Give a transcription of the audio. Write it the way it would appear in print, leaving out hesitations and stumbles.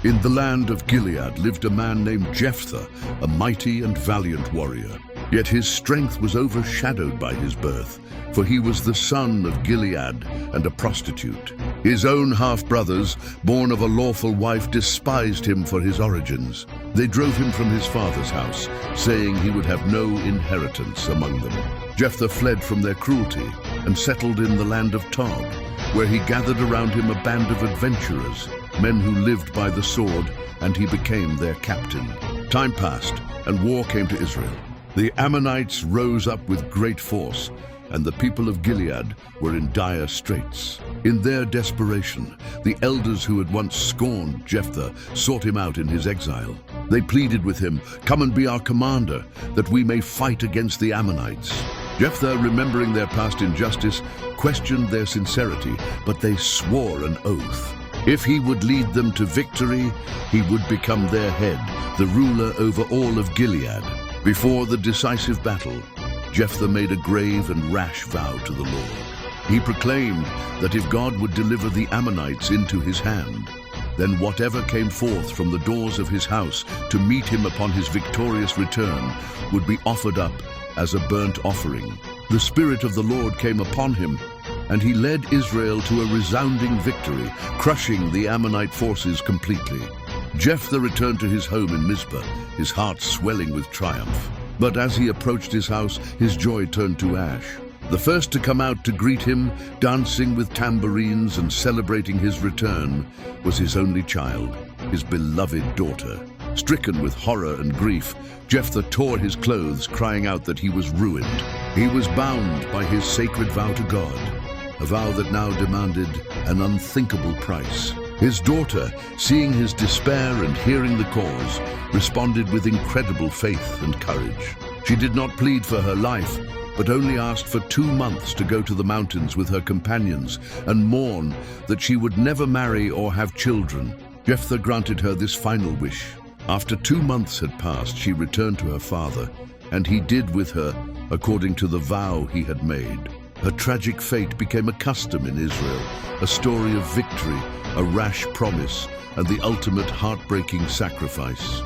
In the land of Gilead lived a man named Jephthah, a mighty and valiant warrior. Yet his strength was overshadowed by his birth, for he was the son of Gilead and a prostitute. His own half-brothers, born of a lawful wife, despised him for his origins. They drove him from his father's house, saying he would have no inheritance among them. Jephthah fled from their cruelty and settled in the land of Tob, where he gathered around him a band of adventurers, men who lived by the sword, and he became their captain. Time passed, and war came to Israel. The Ammonites rose up with great force, and the people of Gilead were in dire straits. In their desperation, the elders who had once scorned Jephthah sought him out in his exile. They pleaded with him, "Come and be our commander, that we may fight against the Ammonites." Jephthah, remembering their past injustice, questioned their sincerity, but they swore an oath. If he would lead them to victory, he would become their head, the ruler over all of Gilead. Before the decisive battle, Jephthah made a grave and rash vow to the Lord. He proclaimed that if God would deliver the Ammonites into his hand, then whatever came forth from the doors of his house to meet him upon his victorious return would be offered up as a burnt offering. The Spirit of the Lord came upon him, and he led Israel to a resounding victory, crushing the Ammonite forces completely. Jephthah returned to his home in Mizpah, his heart swelling with triumph. But as he approached his house, his joy turned to ash. The first to come out to greet him, dancing with tambourines and celebrating his return, was his only child, his beloved daughter. Stricken with horror and grief, Jephthah tore his clothes, crying out that he was ruined. He was bound by his sacred vow to God, a vow that now demanded an unthinkable price. His daughter, seeing his despair and hearing the cause, responded with incredible faith and courage. She did not plead for her life, but only asked for 2 months to go to the mountains with her companions and mourn that she would never marry or have children. Jephthah granted her this final wish. After 2 months had passed, she returned to her father, and he did with her according to the vow he had made. Her tragic fate became a custom in Israel, a story of victory, a rash promise, and the ultimate heartbreaking sacrifice.